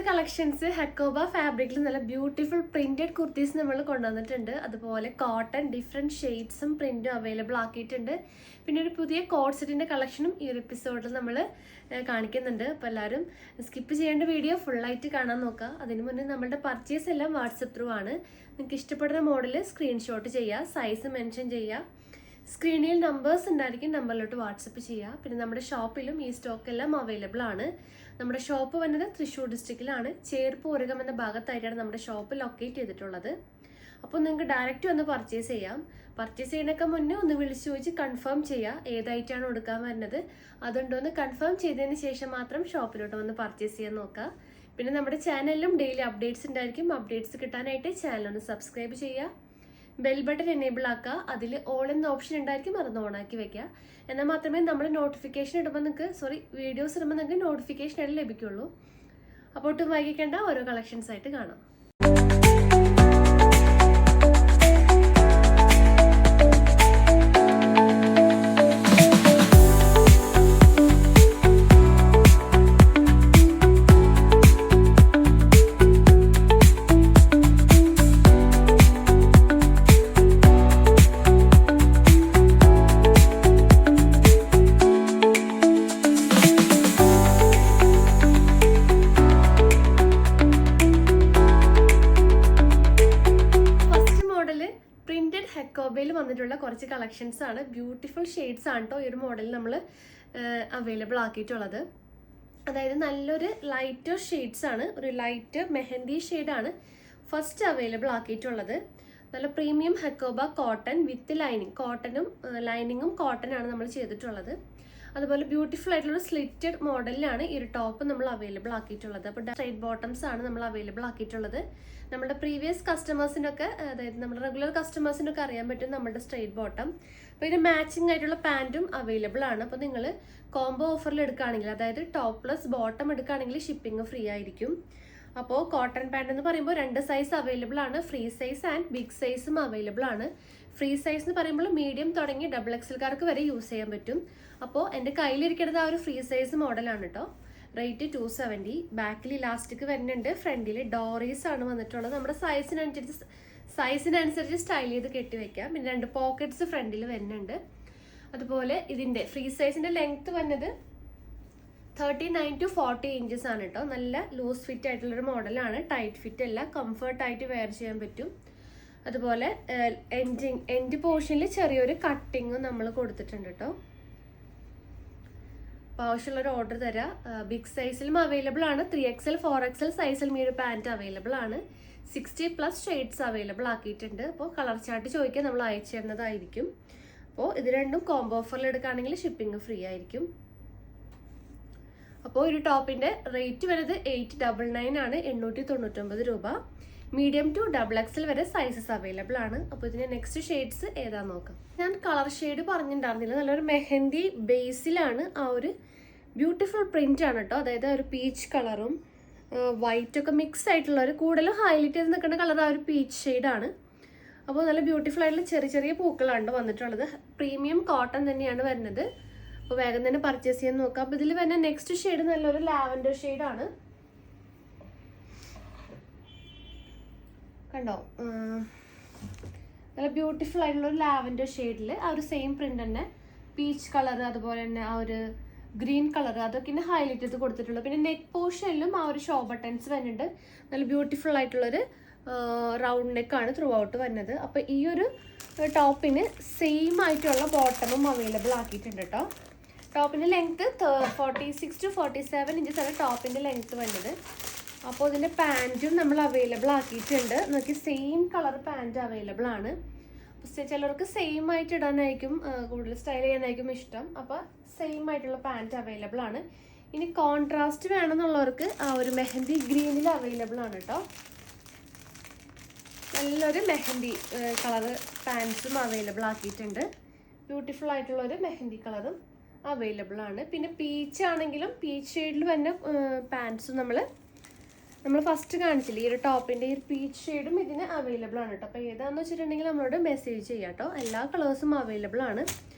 Collections Hakoba ഫാബ്രിക്കിൽ നല്ല beautiful printed kurtis നമ്മൾ കൊണ്ടുവന്നിട്ടുണ്ട്. അതുപോലെ കോട്ടൺ ഡിഫറെൻറ്റ് ഷെയ്ഡ്സും പ്രിന്റും അവൈലബിൾ ആക്കിയിട്ടുണ്ട്. പിന്നെ ഒരു പുതിയ കോഡ് സെറ്റിൻ്റെ കളക്ഷനും ഈ ഒരു എപ്പിസോഡിൽ നമ്മൾ കാണിക്കുന്നുണ്ട്. അപ്പോൾ എല്ലാവരും സ്കിപ്പ് ചെയ്യേണ്ട വീഡിയോ ഫുള്ളായിട്ട് കാണാൻ നോക്കുക. അതിന് മുന്നേ നമ്മളുടെ പർച്ചേസ് എല്ലാം വാട്സപ്പ് ത്രൂ ആണ്. നിങ്ങൾക്ക് ഇഷ്ടപ്പെടുന്ന മോഡൽ സ്ക്രീൻഷോട്ട് ചെയ്യുക, സൈസ് മെൻഷൻ ചെയ്യുക. സ്ക്രീനിൽ നമ്പേഴ്സ് ഉണ്ടായിരിക്കും, നമ്പറിലോട്ട് വാട്സപ്പ് ചെയ്യുക. പിന്നെ നമ്മുടെ ഷോപ്പിലും ഈ സ്റ്റോക്ക് എല്ലാം അവൈലബിൾ ആണ്. നമ്മുടെ ഷോപ്പ് വന്നത് തൃശ്ശൂർ ഡിസ്ട്രിക്റ്റിലാണ്. ചേർപ്പൂരകം എന്ന ഭാഗത്തായിട്ടാണ് നമ്മുടെ ഷോപ്പ് ലൊക്കേറ്റ് ചെയ്തിട്ടുള്ളത്. അപ്പോൾ നിങ്ങൾക്ക് ഡയറക്റ്റ് വന്ന് പർച്ചേസ് ചെയ്യാം. പർച്ചേസ് ചെയ്യുന്നതിനൊക്കെ മുന്നേ ഒന്ന് വിളിച്ചു ചോദിച്ച് കൺഫേം ചെയ്യുക ഏതായിട്ടാണ് കൊടുക്കാൻ വരുന്നത്. അതുകൊണ്ടോ ഒന്ന് കൺഫേം ചെയ്തതിന് ശേഷം മാത്രം ഷോപ്പിലോട്ട് വന്ന് പർച്ചേസ് ചെയ്യാൻ നോക്കുക. പിന്നെ നമ്മുടെ ചാനലിലും ഡെയിലി അപ്ഡേറ്റ്സ് ഉണ്ടായിരിക്കും. അപ്ഡേറ്റ്സ് കിട്ടാനായിട്ട് ചാനലൊന്ന് സബ്സ്ക്രൈബ് ചെയ്യുക. ബെൽ ബട്ടൺ എനേബിൾ ആക്കുക. അതിൽ ഓൾ എന്ന ഓപ്ഷൻ ഉണ്ടായിരിക്കും, അതൊന്ന് ഓണാക്കി വെക്കുക. എന്നാൽ മാത്രമേ നമ്മൾ നോട്ടിഫിക്കേഷൻ ഇടുമ്പോൾ വീഡിയോസ് ഇടുമ്പോൾ നിങ്ങൾക്ക് നോട്ടിഫിക്കേഷൻ ആയിട്ട് ലഭിക്കുള്ളൂ. അപ്പോൾ ഒട്ടും വൈകിക്കേണ്ട, ഓരോ കളക്ഷൻസ് ആയിട്ട് കാണാം. ഹെക്കോബയിൽ വന്നിട്ടുള്ള കുറച്ച് കളക്ഷൻസ് ആണ്. ബ്യൂട്ടിഫുൾ ഷെയ്ഡ്സ് ആണ് കേട്ടോ ഈ ഒരു മോഡൽ നമ്മൾ അവൈലബിൾ ആക്കിയിട്ടുള്ളത്. അതായത് നല്ലൊരു ലൈറ്റർ ഷെയ്ഡ്സ് ആണ്. ഒരു ലൈറ്റ് മെഹന്തി ഷെയ്ഡാണ് ഫസ്റ്റ് അവൈലബിൾ ആക്കിയിട്ടുള്ളത്. നല്ല premium Hakoba cotton with lining, കോട്ടനും ലൈനിങ്ങും കോട്ടനാണ് നമ്മൾ ചെയ്തിട്ടുള്ളത്. അതുപോലെ ബ്യൂട്ടിഫുൾ ആയിട്ടുള്ള സ്ലിറ്റഡ് മോഡലിലാണ് ഈ ഒരു ടോപ്പ് നമ്മൾ അവൈലബിൾ ആക്കിയിട്ടുള്ളത്. അപ്പോൾ സ്ട്രൈറ്റ് ബോട്ടംസ് ആണ് നമ്മൾ അവൈലബിൾ ആക്കിയിട്ടുള്ളത്. നമ്മുടെ പ്രീവിയസ് കസ്റ്റമേഴ്സിനൊക്കെ, അതായത് നമ്മുടെ റെഗുലർ കസ്റ്റമേഴ്സിനൊക്കെ അറിയാൻ പറ്റും നമ്മുടെ സ്ട്രൈറ്റ് ബോട്ടം. അപ്പോൾ ഇതിന് മാച്ചിങ് ആയിട്ടുള്ള പാൻറ്റും അവൈലബിൾ ആണ്. അപ്പോൾ നിങ്ങൾ കോംബോ ഓഫറിൽ എടുക്കുകയാണെങ്കിൽ, അതായത് ടോപ്പ് പ്ലസ് ബോട്ടം എടുക്കുകയാണെങ്കിൽ ഷിപ്പിംഗ് ഫ്രീ ആയിരിക്കും. അപ്പോൾ കോട്ടൺ പാൻറ് എന്ന് പറയുമ്പോൾ 2 സൈസ് അവൈലബിൾ ആണ്. ഫ്രീ സൈസ് ആൻഡ് ബിഗ് സൈസും അവൈലബിൾ ആണ്. ഫ്രീ സൈസ് എന്ന് പറയുമ്പോൾ മീഡിയം തുടങ്ങി XXLക്കാർക്ക് വരെ യൂസ് ചെയ്യാൻ പറ്റും. അപ്പോൾ എൻ്റെ കയ്യിലിരിക്കുന്നത് ആ ഒരു ഫ്രീ സൈസ് മോഡലാണ് കേട്ടോ. റേറ്റ് 270. ബാക്കിൽ ഇലാസ്റ്റിക് വരുന്നുണ്ട്. ഫ്രണ്ടിൽ ഡോറീസ് ആണ് വന്നിട്ടുള്ളത്. നമ്മുടെ സൈസിനനുസരിച്ച് സ്റ്റൈൽ ചെയ്ത് കെട്ടി വെക്കാം. പിന്നെ 2 പോക്കറ്റ്സ് ഫ്രണ്ടിൽ വരുന്നുണ്ട്. അതുപോലെ ഇതിൻ്റെ ഫ്രീ സൈസിൻ്റെ ലെങ്ത് വന്നത് 39 to 40 ഇഞ്ചസ് ആണ് കേട്ടോ. നല്ല ലൂസ് ഫിറ്റ് ആയിട്ടുള്ളൊരു മോഡലാണ്. ടൈറ്റ് ഫിറ്റ് അല്ല, കംഫർട്ടായിട്ട് വെയർ ചെയ്യാൻ പറ്റും. അതുപോലെ എൻഡ് പോർഷനിൽ ചെറിയൊരു കട്ടിങ്ങും നമ്മൾ കൊടുത്തിട്ടുണ്ട് കേട്ടോ. അപ്പോൾ ആവശ്യമുള്ളൊരു ഓർഡർ തരാം. ബിഗ് സൈസിലും അവൈലബിൾ ആണ്. 3XL 4XL സൈസിലും ഈ ഒരു പാൻറ്റ് അവൈലബിൾ ആണ്. 60+ ഷെയ്ഡ്സ് അവൈലബിൾ ആക്കിയിട്ടുണ്ട്. അപ്പോൾ കളർ ചാർട്ട് ചോദിക്കാൻ നമ്മൾ അയച്ചു തരുന്നതായിരിക്കും. അപ്പോൾ ഇത് രണ്ടും കോംബോ ഓഫറിൽ എടുക്കുകയാണെങ്കിൽ ഷിപ്പിംഗ് ഫ്രീ ആയിരിക്കും. അപ്പോൾ ഒരു ടോപ്പിൻ്റെ റേറ്റ് വരുന്നത് 899 ആണ്, 899 രൂപ. മീഡിയം ടു XXL വരെ സൈസസ് അവൈലബിൾ ആണ്. അപ്പോൾ ഇതിൻ്റെ നെക്സ്റ്റ് ഷെയ്ഡ്സ് ഏതാന്ന് നോക്കാം. ഞാൻ കളർ ഷെയ്ഡ് പറഞ്ഞിട്ടുണ്ടായിരുന്നില്ല. നല്ലൊരു മെഹന്തി ബേസിലാണ് ആ ഒരു ബ്യൂട്ടിഫുൾ പ്രിന്റ് ആണ് കേട്ടോ. അതായത് ഒരു പീച്ച് കളറും വൈറ്റൊക്കെ മിക്സ് ആയിട്ടുള്ള കൂടുതലും ഹൈലൈറ്റ് ചെയ്ത് നിൽക്കുന്ന കളർ ആ ഒരു പീച്ച് ഷെയ്ഡാണ്. അപ്പോൾ നല്ല ബ്യൂട്ടിഫുൾ ആയിട്ടുള്ള ചെറിയ ചെറിയ പൂക്കളാണ് വന്നിട്ടുള്ളത്. പ്രീമിയം കോട്ടൺ തന്നെയാണ് വരുന്നത്. അപ്പോൾ വേഗം തന്നെ പർച്ചേസ് ചെയ്യാൻ നോക്കാം. അപ്പോൾ ഇതിൽ വരുന്ന നെക്സ്റ്റ് ഷെയ്ഡ് നല്ലൊരു ലാവൻഡർ ഷെയ്ഡാണ്. കണ്ടോ, നല്ല ബ്യൂട്ടിഫുൾ ആയിട്ടുള്ള ഒരു ലാവൻഡർ ഷെയ്ഡിൽ ആ ഒരു സെയിം പ്രിന്റ് തന്നെ പീച്ച് കളർ, അതുപോലെ തന്നെ ആ ഒരു ഗ്രീൻ കളർ, അതൊക്കെ ഇന്നെ ഹൈലൈറ്റ് ചെയ്ത് കൊടുത്തിട്ടുള്ളത്. പിന്നെ നെക്ക് പോർഷനിലും ആ ഒരു ഷോ ബട്ടൺസ് വരുന്നുണ്ട്. നല്ല ബ്യൂട്ടിഫുൾ ആയിട്ടുള്ളൊരു റൗണ്ട് നെക്കാണ് ത്രൂ ഔട്ട് വരുന്നത്. അപ്പോൾ ഈ ഒരു ടോപ്പിന് സെയിം ആയിട്ടുള്ള ബോട്ടമും അവൈലബിൾ ആക്കിയിട്ടുണ്ട് കേട്ടോ. ടോപ്പിൻ്റെ ലെങ്ത്ത് 46 to 47 ഇഞ്ചസ് ആണ് ടോപ്പിൻ്റെ ലെങ്ത്ത് വരുന്നത്. അപ്പോൾ ഇതിൻ്റെ പാൻറ്റും നമ്മൾ അവൈലബിൾ ആക്കിയിട്ടുണ്ട്. നോക്കി സെയിം കളർ പാൻറ്റ് അവൈലബിൾ ആണ്. ചിലർക്ക് സെയിം ആയിട്ട് ഇടാനായിരിക്കും കൂടുതൽ സ്റ്റൈൽ ചെയ്യാനായിരിക്കും ഇഷ്ടം. അപ്പോൾ സെയിം ആയിട്ടുള്ള പാൻറ്റ് അവൈലബിൾ ആണ്. ഇനി കോൺട്രാസ്റ്റ് വേണമെന്നുള്ളവർക്ക് ആ ഒരു മെഹന്തി ഗ്രീനിൽ അവൈലബിൾ ആണ് കേട്ടോ. നല്ലൊരു മെഹന്തി കളറ് പാൻസും അവൈലബിൾ ആക്കിയിട്ടുണ്ട്. ബ്യൂട്ടിഫുൾ ആയിട്ടുള്ളൊരു മെഹന്തി കളറും അവൈലബിൾ ആണ്. പിന്നെ പീച്ച് ആണെങ്കിലും പീച്ച് ഷെയ്ഡിൽ വരുന്ന പാൻസും നമ്മൾ ഫസ്റ്റ് കാണിച്ചില്ലേ ഈ ഒരു ടോപ്പിൻ്റെ ഈ പീച്ച് ഷെയ്ഡും ഇതിന് അവൈലബിൾ ആണ് കേട്ടോ. അപ്പോൾ ഏതാണെന്ന് വെച്ചിട്ടുണ്ടെങ്കിൽ നമ്മളോട് മെസ്സേജ് ചെയ്യാം കേട്ടോ. എല്ലാ കളേഴ്സും അവൈലബിൾ ആണ്.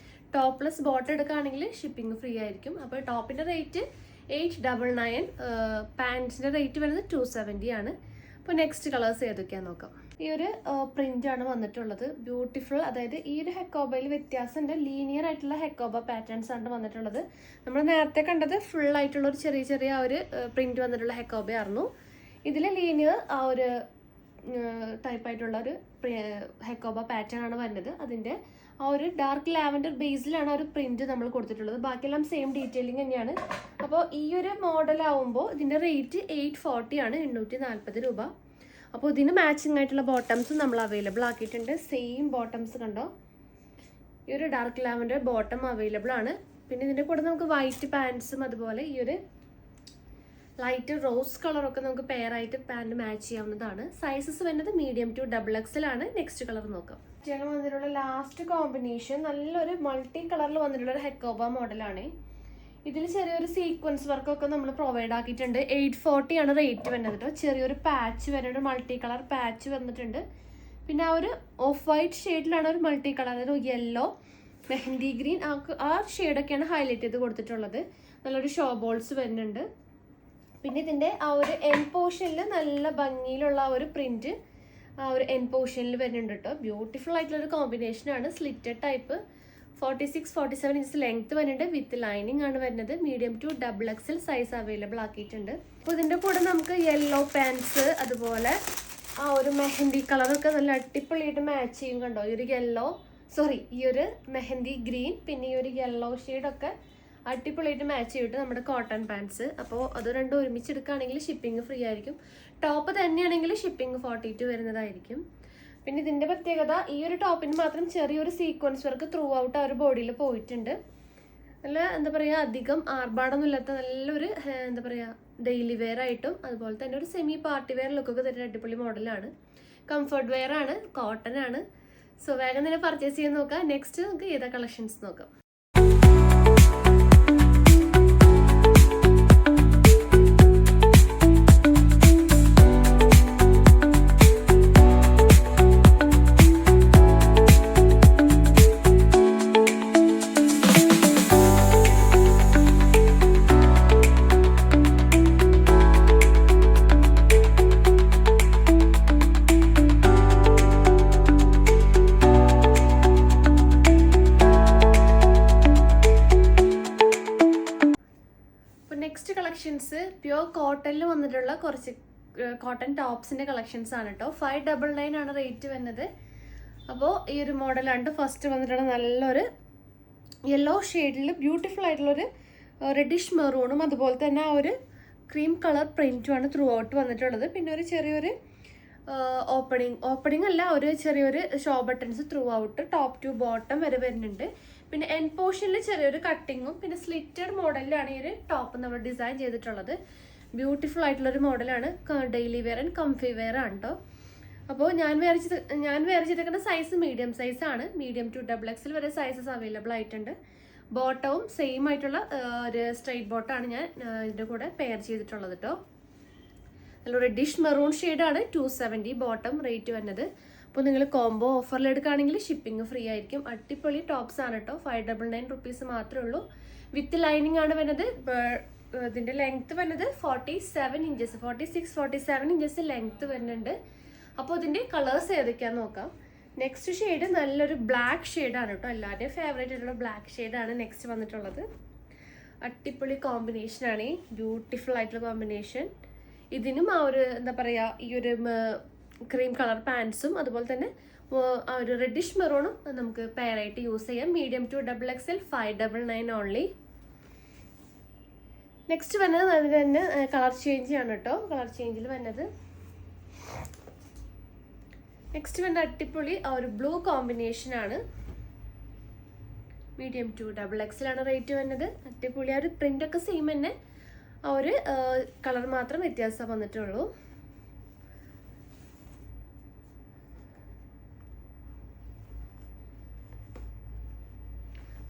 ടോപ്പ് പ്ലസ് ബോട്ടം എടുക്കുകയാണെങ്കിൽ ഷിപ്പിംഗ് ഫ്രീ ആയിരിക്കും. അപ്പോൾ ടോപ്പിൻ്റെ റേറ്റ് 899. പാൻസിൻ്റെ റേറ്റ് വരുന്നത് 270 ആണ്. അപ്പോൾ നെക്സ്റ്റ് കളേഴ്സ് ഏതൊക്കെയാണെന്ന് നോക്കാം. ഈ ഒരു പ്രിൻ്റാണ് വന്നിട്ടുള്ളത്, ബ്യൂട്ടിഫുൾ. അതായത് ഈ ഒരു ഹെക്കോബയിൽ വ്യത്യാസമുണ്ട്, ലീനിയർ ആയിട്ടുള്ള ഹെക്കോബ പാറ്റേൺസ് ആണ് വന്നിട്ടുള്ളത്. നമ്മൾ നേരത്തെ കണ്ടത് ഫുൾ ആയിട്ടുള്ള ഒരു ചെറിയ ചെറിയ ആ ഒരു പ്രിന്റ് വന്നിട്ടുള്ള ഹെക്കോബയായിരുന്നു. ഇതിൽ ലീനിയർ ആ ഒരു ടൈപ്പായിട്ടുള്ള ഒരു ഹെക്കോബ പാറ്റേൺ ആണ് വരുന്നത്. അതിൻ്റെ ആ ഒരു ഡാർക്ക് ലാവൻഡർ ബേസിലാണ് ആ ഒരു പ്രിന്റ് നമ്മൾ കൊടുത്തിട്ടുള്ളത്. ബാക്കിയെല്ലാം സെയിം ഡീറ്റെയിലിംഗ് തന്നെയാണ്. അപ്പോൾ ഈ ഒരു മോഡലാവുമ്പോൾ ഇതിൻ്റെ റേറ്റ് 840 ആണ്, 840 രൂപ. അപ്പോൾ ഇതിന് മാച്ചിങ് ആയിട്ടുള്ള ബോട്ടംസ് നമ്മൾ അവൈലബിൾ ആക്കിയിട്ടുണ്ട്. സെയിം ബോട്ടംസ് കണ്ടോ, ഈ ഒരു ഡാർക്ക് ലാവൻഡർ ബോട്ടം അവൈലബിൾ ആണ്. പിന്നെ ഇതിൻ്റെ കൂടെ നമുക്ക് വൈറ്റ് പാൻസും അതുപോലെ ഈ ഒരു ലൈറ്റ് റോസ് കളറൊക്കെ നമുക്ക് പെയർ ആയിട്ട് പാൻറ് മാച്ച് ചെയ്യാവുന്നതാണ്. സൈസസ് വരുന്നത് മീഡിയം ടു XXL ആണ്. നെക്സ്റ്റ് കളർ നോക്കാം. ചേട്ടൻ വന്നിട്ടുള്ള ലാസ്റ്റ് കോമ്പിനേഷൻ നല്ലൊരു മൾട്ടി കളറിൽ വന്നിട്ടുള്ള ഒരു ഹെക്കോബ മോഡലാണ്. ഇതിൽ ചെറിയൊരു സീക്വൻസ് വർക്കൊക്കെ നമ്മൾ പ്രൊവൈഡ് ആക്കിയിട്ടുണ്ട്. 840 ആണ് റേറ്റ് വരുന്നത് കേട്ടോ. ചെറിയൊരു പാച്ച് വരുന്നുണ്ട്, മൾട്ടി കളർ പാച്ച് വന്നിട്ടുണ്ട്. പിന്നെ ആ ഒരു ഓഫ് വൈറ്റ് ഷെയ്ഡിലാണ് ഒരു മൾട്ടി കളർ, അതായത് യെല്ലോ, മെഹന്തി ഗ്രീൻ, ആ ഷെയ്ഡൊക്കെയാണ് ഹൈലൈറ്റ് ചെയ്ത് കൊടുത്തിട്ടുള്ളത്. നല്ലൊരു ഷോ ബോൾസ് വരുന്നുണ്ട്. പിന്നെ ഇതിൻ്റെ ആ ഒരു എൻ പോർഷനിൽ നല്ല ഭംഗിയിലുള്ള ആ ഒരു പ്രിന്റ് ആ ഒരു എൻ പോർഷനിൽ വരുന്നുണ്ട് കേട്ടോ. ബ്യൂട്ടിഫുൾ ആയിട്ടുള്ളൊരു കോമ്പിനേഷനാണ്. സ്ലിറ്റഡ് ടൈപ്പ്, 46-47 ഇഞ്ചസ് ലെങ്ത് വരുന്നുണ്ട്. വിത്ത് ലൈനിങ് ആണ് വരുന്നത്. Medium to XXL size available ആക്കിയിട്ടുണ്ട്. അപ്പോൾ ഇതിൻ്റെ കൂടെ നമുക്ക് യെല്ലോ പാൻസ് അതുപോലെ ആ ഒരു മെഹന്തി കളറൊക്കെ നല്ല അടിപൊളിയായിട്ട് മാച്ച് ചെയ്യും കണ്ടോ. ഈ ഒരു മെഹന്തി ഗ്രീൻ പിന്നെ ഈ ഒരു യെല്ലോ ഷെയ്ഡൊക്കെ അടിപൊളിയായിട്ട് മാച്ച് ചെയ്തിട്ട് നമ്മുടെ കോട്ടൺ പാൻസ്. അപ്പോൾ അത് രണ്ടും ഒരുമിച്ചെടുക്കുകയാണെങ്കിൽ ഷിപ്പിംഗ് ഫ്രീ ആയിരിക്കും. ടോപ്പ് തന്നെയാണെങ്കിൽ ഷിപ്പിംഗ് 42 വരുന്നതായിരിക്കും. പിന്നെ ഇതിൻ്റെ പ്രത്യേകത, ഈ ഒരു ടോപ്പിന് മാത്രം ചെറിയൊരു സീക്വൻസ് വർക്ക് ത്രൂ ഔട്ട് ആ ഒരു ബോഡിയിൽ പോയിട്ടുണ്ട്. നല്ല എന്താ പറയുക, അധികം ആർഭാടൊന്നും ഇല്ലാത്ത നല്ലൊരു എന്താ പറയുക ഡെയിലി വെയർ ആയിട്ടും അതുപോലെ തന്നെ ഒരു സെമി പാർട്ടി വെയർ ലുക്കൊക്കെ തരുന്ന അടിപൊളി മോഡലാണ്. കംഫർട്ട് വെയർ ആണ്, കോട്ടൺ ആണ്. സോ വേഗം തന്നെ പർച്ചേസ് ചെയ്യാൻ നോക്കാം. നെക്സ്റ്റ് നമുക്ക് ഏതാ കളക്ഷൻസ് നോക്കാം. നെക്സ്റ്റ് കളക്ഷൻസ് പ്യുവർ കോട്ടണിൽ വന്നിട്ടുള്ള കുറച്ച് കോട്ടൺ ടോപ്സിൻ്റെ കളക്ഷൻസ് ആണ് കേട്ടോ. 599 ആണ് റേറ്റ് വരുന്നത്. അപ്പോൾ ഈ ഒരു മോഡലാണ് ഫസ്റ്റ് വന്നിട്ടുള്ള നല്ലൊരു യെല്ലോ ഷെയ്ഡിൽ ബ്യൂട്ടിഫുൾ ആയിട്ടുള്ളൊരു റെഡിഷ് മെറൂണും അതുപോലെ തന്നെ ആ ഒരു ക്രീം കളർ പ്രിൻറ്റുമാണ് ത്രൂ ഔട്ട് വന്നിട്ടുള്ളത്. പിന്നെ ഒരു ചെറിയൊരു ഓപ്പണിംഗ് അല്ല, ഒരു ചെറിയൊരു show buttons through out top to bottom വരെ വരുന്നുണ്ട്. പിന്നെ എൻ പോർഷനിൽ ചെറിയൊരു കട്ടിങ്ങും പിന്നെ സ്ലിറ്റഡ് മോഡലിലാണ് ഈ ഒരു ടോപ്പ് നമ്മൾ ഡിസൈൻ ചെയ്തിട്ടുള്ളത്. ബ്യൂട്ടിഫുൾ ആയിട്ടുള്ളൊരു മോഡലാണ്. Daily wear and comfy wear ആണ് കേട്ടോ. അപ്പോൾ ഞാൻ വെയർ ചെയ്തേക്കുന്ന സൈസ് മീഡിയം സൈസാണ്. മീഡിയം ടു XXL വരെ സൈസസ് അവൈലബിൾ ആയിട്ടുണ്ട്. ബോട്ടവും സെയിം ആയിട്ടുള്ള ഒരു സ്ട്രൈറ്റ് ബോട്ടമാണ് ഞാൻ ഇതിൻ്റെ കൂടെ പെയർ ചെയ്തിട്ടുള്ളത് കേട്ടോ. നല്ല റെഡിഷ് മെറൂൺ ഷെയ്ഡാണ്. 270 ബോട്ടം റേറ്റ് വരുന്നത്. അപ്പോൾ നിങ്ങൾ കോംബോ ഓഫറിൽ എടുക്കുകയാണെങ്കിൽ ഷിപ്പിംഗ് ഫ്രീ ആയിരിക്കും. അടിപൊളി ടോപ്സ് ആണ് കേട്ടോ. 599 റുപ്പീസ് മാത്രമേ ഉള്ളൂ. വിത്ത് ലൈനിങ് ആണ് വരുന്നത്. ഇതിൻ്റെ ലെങ്ത്ത് വരുന്നത് 47 ഇഞ്ചസ്, 46-47 ഇഞ്ചസ് ലെങ്ത്ത് വരുന്നുണ്ട്. അപ്പോൾ ഇതിൻ്റെ കളേഴ്സ് ഏതൊക്കെയാണെന്ന് നോക്കാം. നെക്സ്റ്റ് ഷെയ്ഡ് നല്ലൊരു ബ്ലാക്ക് ഷെയ്ഡാണ് കേട്ടോ. എല്ലാവരുടെയും ഫേവറേറ്റ് ആയിട്ടുള്ള ബ്ലാക്ക് ഷെയ്ഡാണ് നെക്സ്റ്റ് വന്നിട്ടുള്ളത്. അടിപൊളി കോമ്പിനേഷനാണ്, ബ്യൂട്ടിഫുൾ ആയിട്ടുള്ള കോമ്പിനേഷൻ. ഇതിനും ആ ഒരു എന്താ പറയുക ഈ ഒരു ക്രീം കളർ പാൻസും അതുപോലെ തന്നെ ആ ഒരു റെഡിഷ് മെറൂണും നമുക്ക് പെയറായിട്ട് യൂസ് ചെയ്യാം. Medium to XXL 599 only. Next വരുന്നത് അതിന് തന്നെ കളർ ചേഞ്ച് ആണ് കേട്ടോ. കളർ ചേഞ്ചിൽ വരുന്നത് നെക്സ്റ്റ് വരുന്ന അടിപൊളി ആ ഒരു ബ്ലൂ കോമ്പിനേഷനാണ്. മീഡിയം ടു XXL ആണ് റേറ്റ് വരുന്നത്. അടിപൊളി ആ ഒരു പ്രിൻ്റൊക്കെ സെയിം തന്നെ, ആ ഒരു കളർ മാത്രം വ്യത്യാസം വന്നിട്ടുള്ളൂ.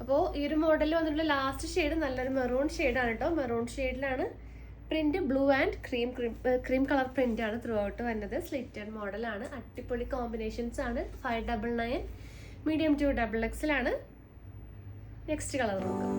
അപ്പോൾ ഈ ഒരു മോഡലിൽ വന്നിട്ടുള്ള ലാസ്റ്റ് ഷെയ്ഡ് നല്ലൊരു മെറൂൺ ഷെയ്ഡാണ് കേട്ടോ. മെറൂൺ ഷെയ്ഡിലാണ് print. Blue and cream colour print ആണ് ത്രൂ ഔട്ട് വരുന്നത്. സ്ലിറ്റഡ് മോഡലാണ്. അടിപൊളി കോമ്പിനേഷൻസ് ആണ്. 599 മീഡിയം ടു XXL ആണ്. നെക്സ്റ്റ് കളർ നോക്കാം.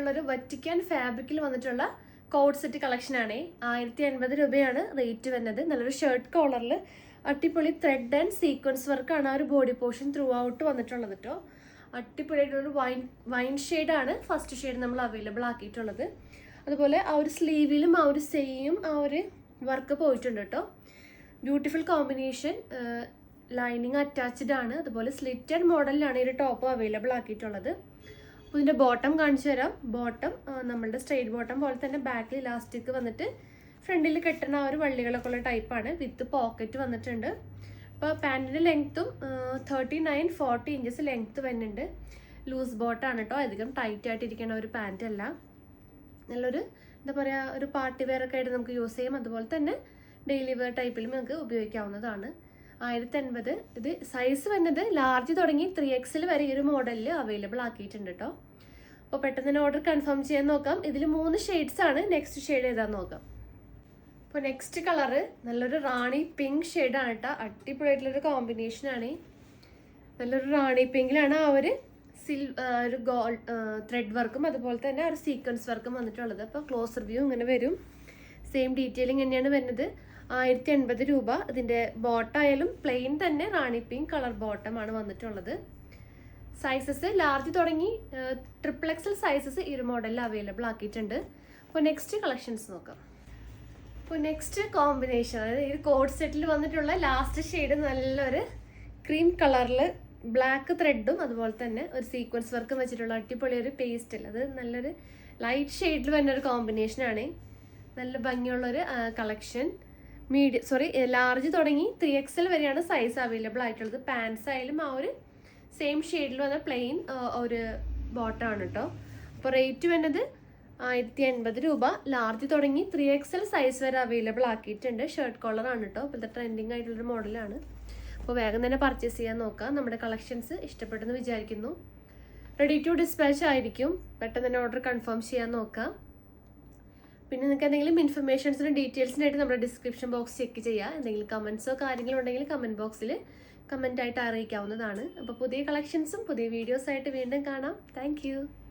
ആയിട്ടുള്ളൊരു വറ്റിക്കാൻ ഫാബ്രിക്കിൽ വന്നിട്ടുള്ള കോഡ് സെറ്റ് കളക്ഷനാണ്. 1080 രൂപയാണ് റേറ്റ് വരുന്നത്. നല്ലൊരു ഷർട്ട് കോളറിൽ അടിപൊളി ത്രെഡ് ആൻഡ് സീക്വൻസ് വർക്കാണ് ആ ഒരു ബോഡി പോർഷൻ ത്രൂ ഔട്ട് വന്നിട്ടുള്ളത് കേട്ടോ. അടിപൊളിയായിട്ടുള്ളൊരു വൈൻ ഷെയ്ഡാണ് ഫസ്റ്റ് ഷെയ്ഡ് നമ്മൾ അവൈലബിൾ ആക്കിയിട്ടുള്ളത്. അതുപോലെ ആ ഒരു സ്ലീവിലും ആ ഒരു സെയിം ആ ഒരു വർക്ക് പോയിട്ടുണ്ട് കേട്ടോ. ബ്യൂട്ടിഫുൾ കോമ്പിനേഷൻ, ലൈനിങ് അറ്റാച്ച്ഡ് ആണ്. അതുപോലെ സ്ലിറ്റഡ് മോഡലിലാണ് ഈ ഒരു ടോപ്പ് അവൈലബിൾ ആക്കിയിട്ടുള്ളത്. അപ്പോൾ ഇതിൻ്റെ ബോട്ടം കാണിച്ചു തരാം. ബോട്ടം നമ്മളുടെ സ്ട്രെയിറ്റ് ബോട്ടം പോലെ തന്നെ ബാക്കിൽ ഇലാസ്റ്റിക് വന്നിട്ട് ഫ്രണ്ടിൽ കെട്ടുന്ന ആ ഒരു വള്ളികളൊക്കെ ഉള്ള ടൈപ്പാണ്. വിത്ത് പോക്കറ്റ് വന്നിട്ടുണ്ട്. അപ്പോൾ പാൻറ്റിൻ്റെ ലെങ്ത്തും 39-40 ഇഞ്ചസ് ലെങ്ത്ത് വരുന്നുണ്ട്. ലൂസ് ബോട്ടാണ് കേട്ടോ, അധികം ടൈറ്റ് ആയിട്ടിരിക്കുന്ന ഒരു പാൻറ്റ് അല്ല. നല്ലൊരു എന്താ പറയുക, ഒരു പാർട്ടി വെയർ ഒക്കെ ആയിട്ട് നമുക്ക് യൂസ് ചെയ്യാം. അതുപോലെ തന്നെ ഡെയിലി വെയർ ടൈപ്പിലും നമുക്ക് ഉപയോഗിക്കാവുന്നതാണ്. 1080. ഇത് സൈസ് വരുന്നത് ലാർജ് തുടങ്ങി 3XL വരെ ഈ ഒരു മോഡലിൽ അവൈലബിൾ ആക്കിയിട്ടുണ്ട് കേട്ടോ. അപ്പോൾ പെട്ടെന്ന് തന്നെ ഓർഡർ കൺഫേം ചെയ്യാൻ നോക്കാം. ഇതിൽ 3 ഷെയ്ഡ്സ് ആണ്. നെക്സ്റ്റ് ഷെയ്ഡ് ഏതാന്ന് നോക്കാം. അപ്പോൾ നെക്സ്റ്റ് കളറ് നല്ലൊരു റാണി പിങ്ക് ഷെയ്ഡാണ് കേട്ടോ. അടിപൊളിയായിട്ടുള്ളൊരു കോമ്പിനേഷനാണ്. നല്ലൊരു റാണി പിങ്കിലാണ് ആ ഒരു ഒരു ഗോൾഡ് ത്രെഡ് വർക്കും അതുപോലെ തന്നെ ഒരു സീക്വൻസ് വർക്കും വന്നിട്ടുള്ളത്. അപ്പോൾ ക്ലോസ് റിവ്യൂ ഇങ്ങനെ വരും. സെയിം ഡീറ്റെയിലിംഗ് തന്നെയാണ് വരുന്നത്. 1080 രൂപ. ഇതിൻ്റെ ബോട്ടായാലും പ്ലെയിൻ തന്നെ റാണി പിങ്ക് കളർ ബോട്ടമാണ് വന്നിട്ടുള്ളത്. സൈസസ് ലാർജ് തുടങ്ങി XXL സൈസസ് ഈ ഒരു മോഡലിൽ അവൈലബിൾ ആക്കിയിട്ടുണ്ട്. അപ്പോൾ നെക്സ്റ്റ് കളക്ഷൻസ് നോക്കാം. അപ്പോൾ നെക്സ്റ്റ് കോമ്പിനേഷൻ, അതായത് ഈ കോഡ് സെറ്റിൽ വന്നിട്ടുള്ള ലാസ്റ്റ് ഷെയ്ഡ് നല്ലൊരു ക്രീം കളറിൽ ബ്ലാക്ക് ത്രെഡും അതുപോലെ തന്നെ ഒരു സീക്വൻസ് വർക്കും വെച്ചിട്ടുള്ള അടിപൊളി ഒരു പേസ്റ്റൽ. അത് നല്ലൊരു ലൈറ്റ് ഷെയ്ഡിൽ വരുന്ന ഒരു കോമ്പിനേഷനാണ്. നല്ല ഭംഗിയുള്ളൊരു കളക്ഷൻ. ലാർജ് തുടങ്ങി 3XL വരെയാണ് സൈസ് അവൈലബിൾ ആയിട്ടുള്ളത്. പാൻസ് ആയാലും ആ ഒരു സെയിം ഷെയ്ഡിൽ വന്ന പ്ലെയിൻ ഒരു ബോട്ടമാണ് കേട്ടോ. അപ്പോൾ റേറ്റ് വരുന്നത് 1080 രൂപ. ലാർജ് തുടങ്ങി 3XL സൈസ് വരെ അവൈലബിൾ ആക്കിയിട്ടുണ്ട്. ഷർട്ട് കോളറാണ് കേട്ടോ. ഇപ്പോഴത്തെ ട്രെൻഡിങ് ആയിട്ടുള്ളൊരു മോഡലാണ്. അപ്പോൾ വേഗം തന്നെ പർച്ചേസ് ചെയ്യാൻ നോക്കാം. നമ്മുടെ കളക്ഷൻസ് ഇഷ്ടപ്പെട്ടെന്ന് വിചാരിക്കുന്നു. റെഡി ടു ഡിസ്പാച്ച് ആയിരിക്കും. പെട്ടെന്ന് തന്നെ ഓർഡർ കൺഫേം ചെയ്യാൻ നോക്കാം. പിന്നെ നിങ്ങൾക്ക് എന്തെങ്കിലും ഇൻഫർമേഷൻസിനും ഡീറ്റെയിൽസിനായിട്ട് നമ്മുടെ ഡിസ്ക്രിപ്ഷൻ ബോക്സ് ചെക്ക് ചെയ്യുക. എന്തെങ്കിലും കമൻസോ കാര്യങ്ങളോ ഉണ്ടെങ്കിൽ കമൻറ്റ് ബോക്സിൽ കമൻറ്റായിട്ട് അറിയിക്കാവുന്നതാണ്. അപ്പോൾ പുതിയ കളക്ഷൻസും പുതിയ വീഡിയോസായിട്ട് വീണ്ടും കാണാം. താങ്ക്